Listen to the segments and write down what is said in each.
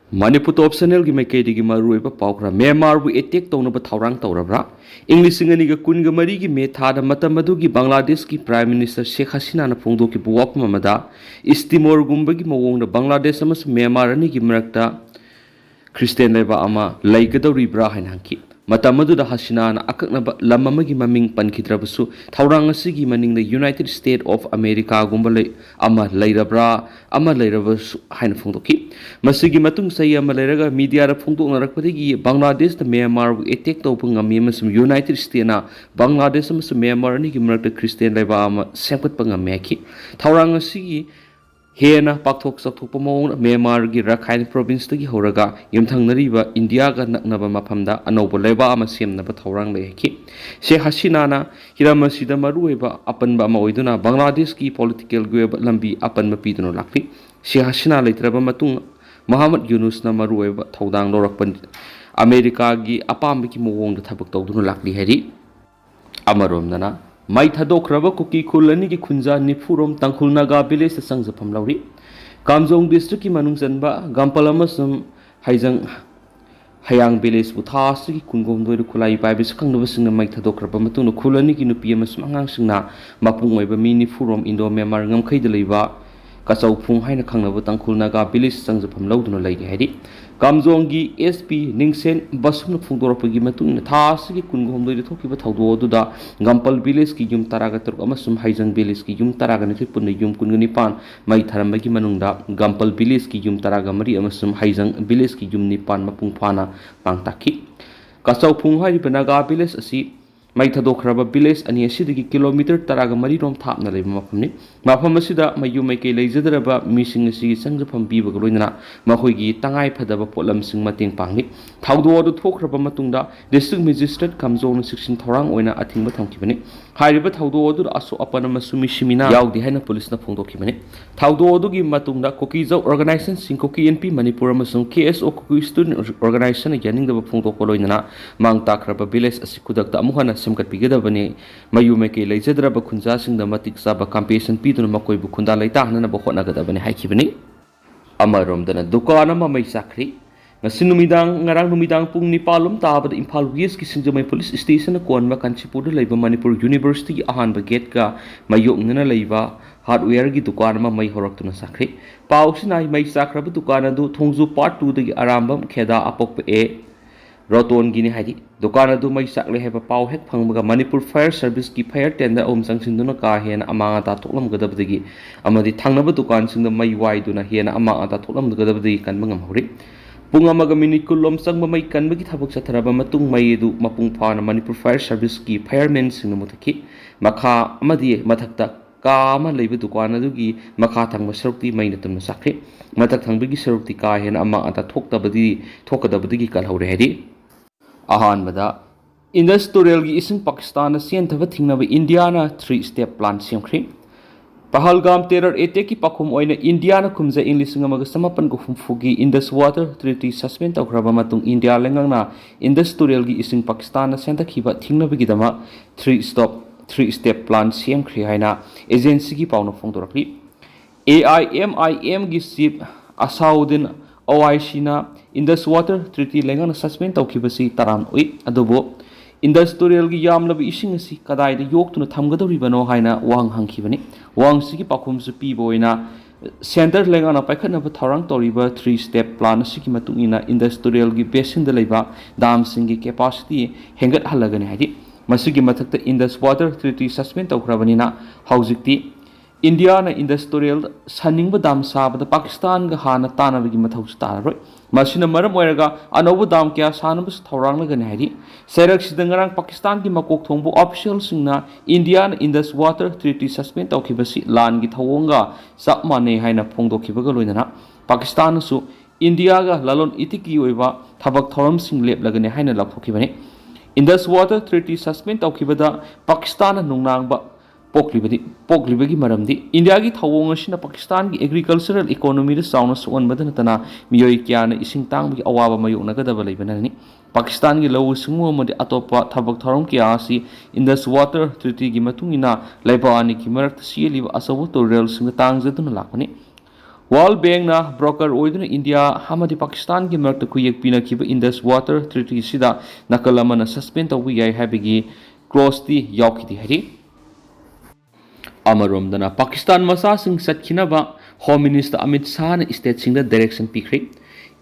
Manipur top channel gi maikei gi maru eba paukra Myanmar bu attack tounaba thourang Tourabra English ngani ga kun ga mari gi me tha da matam madu gi Bangladesh gi Prime Minister Sheikh Hasina na phongdo ki buwap mamada Istimor gumba gi mawong na Bangladesh amas Myanmar ani gi marakta Christian leba ama laigadori bra hain hanki matam madu da Hasina na akakna lam amagi maming pankidrabasu thourang asigi maning the United States of America gumba ama lairabra ama lairabas hain phongdo ki masigi matung sai ama lairaga media ra phongdo narakpadigi Bangladesh da Myanmar attack to pangami amasum United States na Bangladesh amasum Myanmar ani gi marakta Christian leba ama sempat pangame ki thourang asigi Hena pakthok sakthok pamong Myanmar gi Rakhine province tagi horaga yumthangnariba India ga naknaba maphamda anobo leba ama semnaba thourang lehki Sheikh Hasina na hiramasida marueba apanba ama oiduna Bangladesh ki political gueba lambi apanba piduna lakpi Sheikh Hasina leitraba matung Muhammad Yunus na marueba thodang lorakpan America gi apambi ki mowong da thabak tawduna lakli heri amaromnana Mai thadokraba kuki khulani gi khunja nifurom tangkhulnaga village sa sangjapam lauri Kamjong district ki manung janba gampalamasum haijang hayang village bu thas gi kungom doi khulai pai bis khangna basingna mai thadokraba matungna khulani gi nupi amasum angang singna mapung oiba mi nifurom Indo Myanmar ngamkhai de leiba kasau phung haina khangnaba tangkhulnaga village sangjapam lauduna leigi haidi Kamjong gi SP Ningsen basumna phungdorapagi matungna thas gi kungom doi thokiba thawdo duda Gampal village ki yum taraga turk amasum haijang village ki yum taraga ni punna yum kungani pan mai tharambagi manungda Gampal village ki yum taraga mari amasum haijang village ki yum ni pan mapung phana pangtaki kasau phung hari banaga village asi mai thadokraba village ani asidagi kilometer taraga mari rom thapna leiba mafamni mafam asida mayu maikei leijadraba mising asi sangjapam bibaga loinana makhoi tangai phadaba polam sing mateng pangni thawdo adu thokraba matungda district magistrate Kamjong section thourang oina athingba thamkibani hairiba thawdo adu aso apana masumi simina yaudi haina police na phongdokhibani thawdo adu gi matungda koki jau organization singkoki NP Manipur amasung KSO koki student organization yaningdaba phongdokko loinana mang takraba village asi kudakta amuhana semkat pigadabani mayu maikei leijadraba khunja singda matik saba compensation piduna makoi bu khunda leita hanana bo khotnagadabani haikibani amaromdana dukan ama mai sakri ngasi ngarang numidang pung nipalum tabada Imphal West ki Singjamai police station na konba Kanchipur leiba Manipur University ki ahanba gate ka mayoknana leiba hardware gi dukan ama mai horaktuna sakri pausina mai sakraba dukan adu thongju part 2 dagi arambam kheda apok e Roton gini haidi dukan adu mai sakle heba pau hek phangbaga Manipur Fire Service ki fire tender om sangsinduna ka hena amanga ta thoklam gadabdagi amadi thangnaba dukan singda mai waiduna hena amanga ta thoklam gadabdagi kanbangam hori Pungamaga minute kulom sang mamay kanbagi thabak sa tharaba matung may edu mapung phana Manipur Fire Service ki firemen singna muthaki makha amadi mathakta kama leiba dukan adugi makha thangba sarukti mai natumna sakre mathak thangbagi sarukti ka hena ama ata thokadabadi kalhore hedi ahan bada industrial gi ising Pakistan na sian thaba thingnaba India na 3-step plan semkhri Pahalgam terror attack ki pakhum oina India na khumja English ngamaga samapan ko humfugi Indus Water Treaty suspend tawkraba matung India lengang na industrial gi ising Pakistan na senta khiba thingna bigi dama 3-step plan semkhri haina agency gi pauna phongdorakli AIMIM gi chief Asauddin OIC na Indus Water Treaty lengang na suspend tawkhibasi taram oi adobo industrial gi yamlab ising asi kadai da yoktuna thamgadoribano haina wang hangkhibani wang sigi pakhum su pi boina center lengana paikhatna ba thourang toriba 3-step plan sigi matungina industrial gi basin da leiba dam singi capacity hengat halagani haidi masigi mathakta Indus Water Treaty suspend tawkrabanina haujikti India na industrial saningba dam sabada Pakistan ga hana tanabagi mathausu tararoi masina maram oiraga anobu dam kya sanabus thourang lagani haidi serak sidangarang Pakistan ki makok thongbu official singna India na Indus Water Treaty suspend tawkhibasi lan gi thawonga sapmane haina phongdokhibaga loinana Pakistan su India ga lalon itiki oiba thabak thoram sing lep lagani haina lakhokhibani Indus Water Treaty suspend tawkhibada Pakistan nungnangba poklibagi maramdi India gi thawong asina Pakistan gi agricultural economy da sauna suan madana tana miyoi kya na ising tang gi awaba mayok nagadaba leibanani Pakistan gi lawu singu amadi atopa thabak thorom kya asi Indus Water Treaty gi matungina leiba ani ki marakta sieliba asawu to rail singa tang jaduna lakani World Bank na broker oiduna India hamadi Pakistan ki marakta kuyek pinakiba Indus Water Treaty sida nakalamana suspend tawbi yai habigi clause ti yaukidi hari. Amaromdana Pakistan masa sing satkinaba Home Minister Amit Shah na state sing da direction pikri.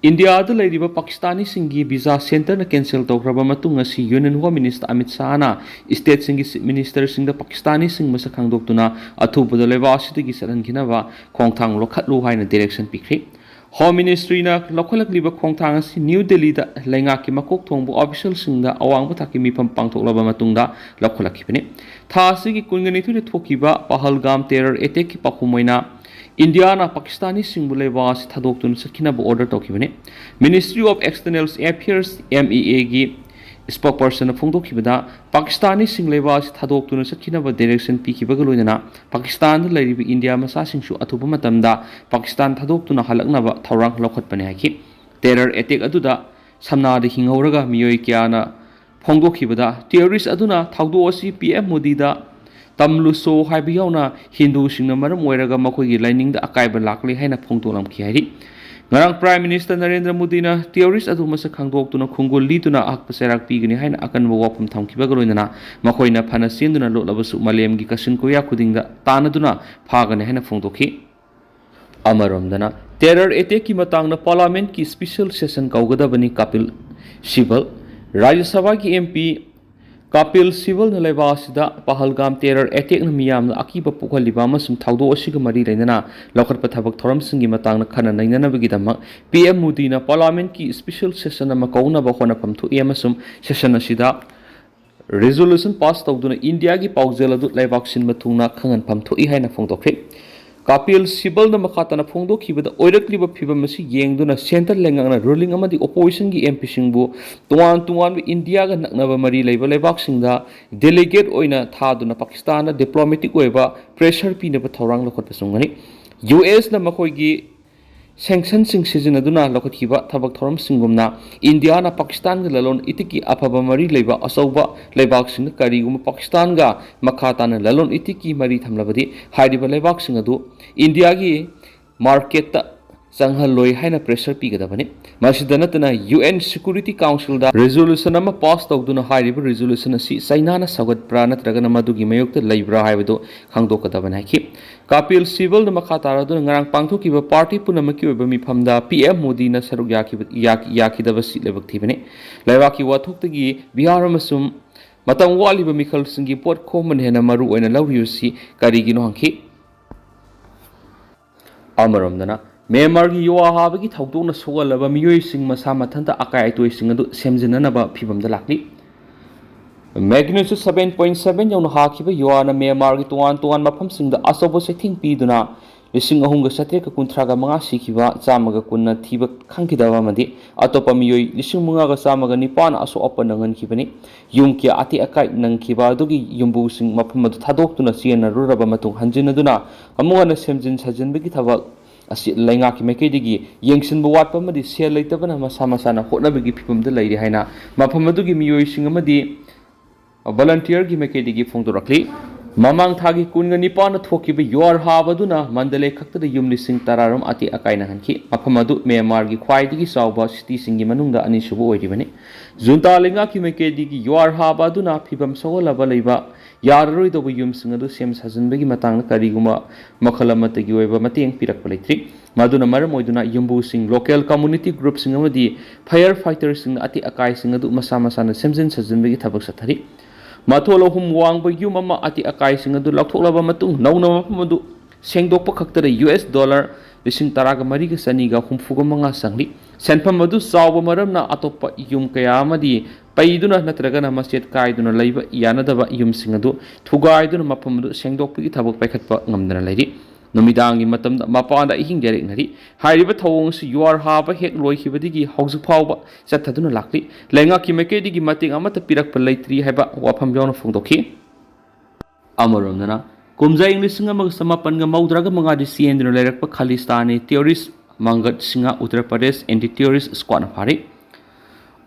India da lairiba Pakistani singi visa center na cancel tawkraba matung asi Union Home Minister Amit Shah na state singi minister sing da Pakistani sing masa khangdoktuna athupada leba asitigi sarankinaba khongthang lokhatlu haina direction pikri. Home Ministry na lokhalakliba khongthang asi New Delhi da lainga ki makok thongbu official sing da awangba thaki mifam pangthoklaba matungda lokhalakibani. Tha asigi kungani thu thokiba Pahalgam terror attack ki pakhumoina India na Pakistani singbule was thadok sakina bo order tokibane. Ministry of External Affairs MEA gi spokesperson na phongdok kibada Pakistani single was thadok sakina bo direction pi kibagaloina Pakistan lairi India masa singsu athuba matamda Pakistan thadok tuna halakna ba thourang lokhat pane haki terror attack aduda samna de hinghoraga miyoi kya na phongdok kibada terrorist aduna thawdo asi PM Modi da Tamluso Habiona Hindu Singamaram Weraga Makogi lining the Akaiba Lakli Hena Pongtolam Kiari. Narang Prime Minister Narendra Modi na theorist Adumasa Kangdok to Kungo Lituna Akpaserak Pigani Hina Akan Wapum Tam Kibagarina Makoina Panasinduna Lolabasu Malem Gikasin Koya Kuding the Tanaduna Pagan Hena Fongdoki Amaramdana Terror Eteki Matang Parliament ki special session Kaugada Bani Kapil Sival Rajya Sabha ki MP Kapil Civil na Levasida Pahalgam terror attack na miyam na akiba pukhaliba amasung thawdo asiga mari lainana lokhatpa thabak thoram singi matang na khana nainana bagidama PM Modi na parliament ki special session na makauna ba khona pamthu amasum session asida resolution pass tawduna India gi paujel adu laibak sin mathungna khangan pamthu I haina phongdokhe Kapil Civil na makatana phongdokhibada oirakliba phibam asi yengduna center lengangna ruling amadi opposition gi MP singbu tuan India ga naknaba mari leiba leibak singda delegate oina thaduna Pakistan na diplomatic oiba pressure pinaba thourang lokhat pasungani US na makoi gi sanction sing sizinaduna lokhathiba thabak thoram singumna India na Pakistan ga lalon itiki afaba mari leiba asauba leibak sing kariguma Pakistan ga makatana lalon itiki mari thamlabadi haidiba leibak sing adu India gi market ta sanghalloi haina pressure pigadabani masidanatana UN Security Council da resolution ama pass tawduna hairiba resolution asi China na sagat pra natragana madugi mayokta leibra haibado khangdokadabana ki Kapil Civil na makatara do ngarang pangthokiba party punamaki oiba mifamda PM Modi na saruk yakidaba sit lebak thibani leibaki wathoktagi Bihar amasum matang waliba mikhal singi pot khoman hena maru oina lawriusi karigino hangki Amaramdana Myanmar gi yuwa habagi thawdok na sogalaba miyoi sing masa mathanta akai atoi sing adu semjinanaba phibamda lakli Magnitude 7.7 yauna hakiba yuwa na Myanmar gi tuan mafam singda asobo sething piduna lising ahunga satreka kunthraga manga sikiba chamaga kunna thiba khangkidaba madi atopa miyoi lising mungaga chamaga nipan aso apa nangan kibani yumkia ati akai nangkiba adugi yumbu sing mafam adu thadok tuna siena ruraba matung hanjinaduna amunga na semjin sajinbagi thabak asi lainga ki mekedi yengsin buat pamadi sia leitabana masa masa na hotna bagi phipum da lairi haina mafam adugi miyoi sing amadi volunteer gi mekedi gi phongdorakli Mamang thagi kunga nipana thokiba yor habaduna mandale khakta yumli sing tararam ati akaina hanki mafamadu Myanmar gi khwaidigi chawba city singi manungda ani subu oiribani junta lenga ki mekedi gi yor habaduna phibam sogolaba leiba yarroi dobu yum singadu sem sajinbegi matang kariguma makhalamata gi oiba mateng pirakpa leitri maduna maram oiduna yumbu sing local community group sing amadi firefighter sing ati akai singadu masa masa na semjin sajinbegi thabak sathari Matolo hum wang ba yum ama ati akai sing adu lakthoklaba matung nauna mafamadu sengdokpa khakta US dollar lising taraga mariga saniga humfuga manga sangli senpam adu sawba maramna atopa yum kaya amadi paiduna natragana maset kaiduna leiba yanadaba yum sing adu thugaiduna mafamadu sengdokpagi thabak paikhatpa ngamdana leiri Numidangi matam mapanda ihing derek nari hairiba thawong si yuar haba hek loi khibadigi haujuk phawba chathaduna lakli lenga ki mekedigi mating amata pirak palaitri haiba wafam yawna phongdokhi amaramdana kumja english singa mag samapan ga maudraga mangadi siendro lerakpa khalistani terrorist mangat singa Uttar Pradesh anti terrorist squad phari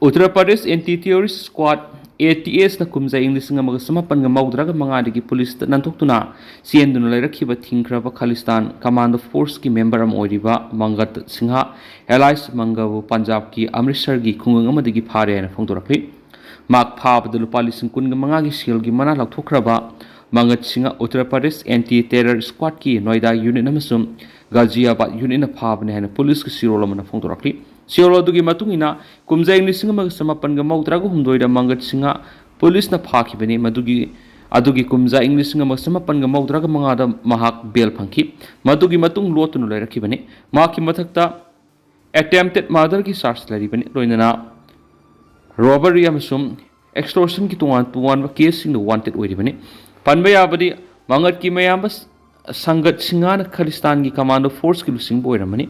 Uttar Pradesh Anti-Terrorist Squad ATS na kumjai English nga magasamapan nga maudraga mangadi ki police nantoktuna sienduna lairakhiba thingkraba Khalistan Commando Force ki member am oiriba Mangat Singha Allies Mangabu Punjab ki Amritsar gi khungang amadi gi phare na phongdorakli mak phabada lupa lising kun nga manga gi seal gi mana lakthrokraba Mangat Singha Uttar Pradesh Anti-Terror Squad ki Noida unit namasum Ghaziabad unit na phabne hana police ki sirol amana phongdorakli Siolo dugi matungina kumjai English nga magasamapan nga maudraga humdoida Mangat Singha police na phakibani adugi kumja English nga magasamapan nga maudraga mangada mahak bail phangki madugi matung lotunu lairakibani maki mathakta attempted murder ki charge laribani loinana robbery amasum extortion ki tuwan case sing wanted oiribani panbaya badi Mangat ki mayambas Sangat Singana Khalistan ki Commando Force ki lusing boiramani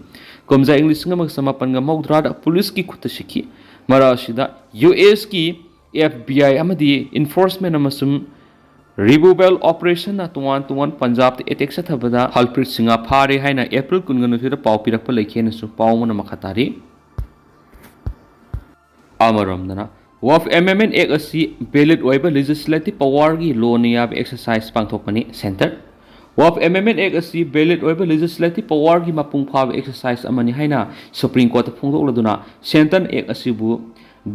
kumja English nga magasamapan nga maudrada police ki khutasiki marasida US ki FBI amadi enforcement amasum removal operation na tuwan Punjab te attack sa thabada Halprit Singha phare haina April 19 da pau pirakpa laikhen su pau mana makhatari amaramdana WAF Amendment Act asi valid oiba legislative power gi law ni yab exercise pangthokpani center WAF Amendment Act asi valid oiba legislative power gi mapung phab exercise amani haina Supreme Court phongdokladuna center Act asibu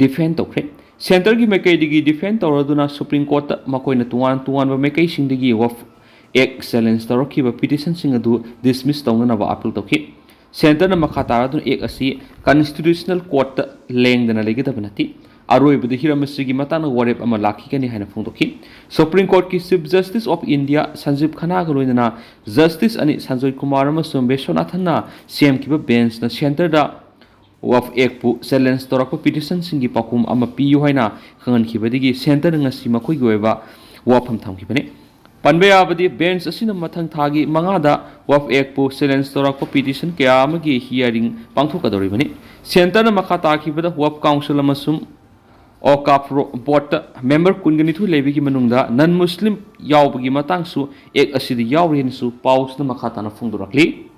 defend tokre center gi mekai digi defend toraduna Supreme Court makoina tuwan ba mekai singdigi WAF Act challenge torokiba petition sing adu dismiss tawna ba appeal tokhi center na makhatara dun Act asi constitutional court lengdana legidabanati Aroi hiramasi matana warep ama laki kani haina phongdokhi Supreme Court ki Chief Justice of India Sanjeev Khanna ga loinana Justice ani Sanjoy Kumar amasung Beswanathan na CM kiba bench na center da WAF Act pu challenge torakpa petition singi pakum ama piu haina khangan khibadigi center ngasi makoi goiba wafam thamkhibani panbeya badi bench asina mathang thagi mangada WAF Act pu challenge torakpa petition kya amagi hearing pangthokadoribani center na makhata khibada WAF council amasum OCAP board member kunganithu lebigi manungda non muslim yawbagi matangsu ek asidi yawrin su paus na makhatana phongdorakli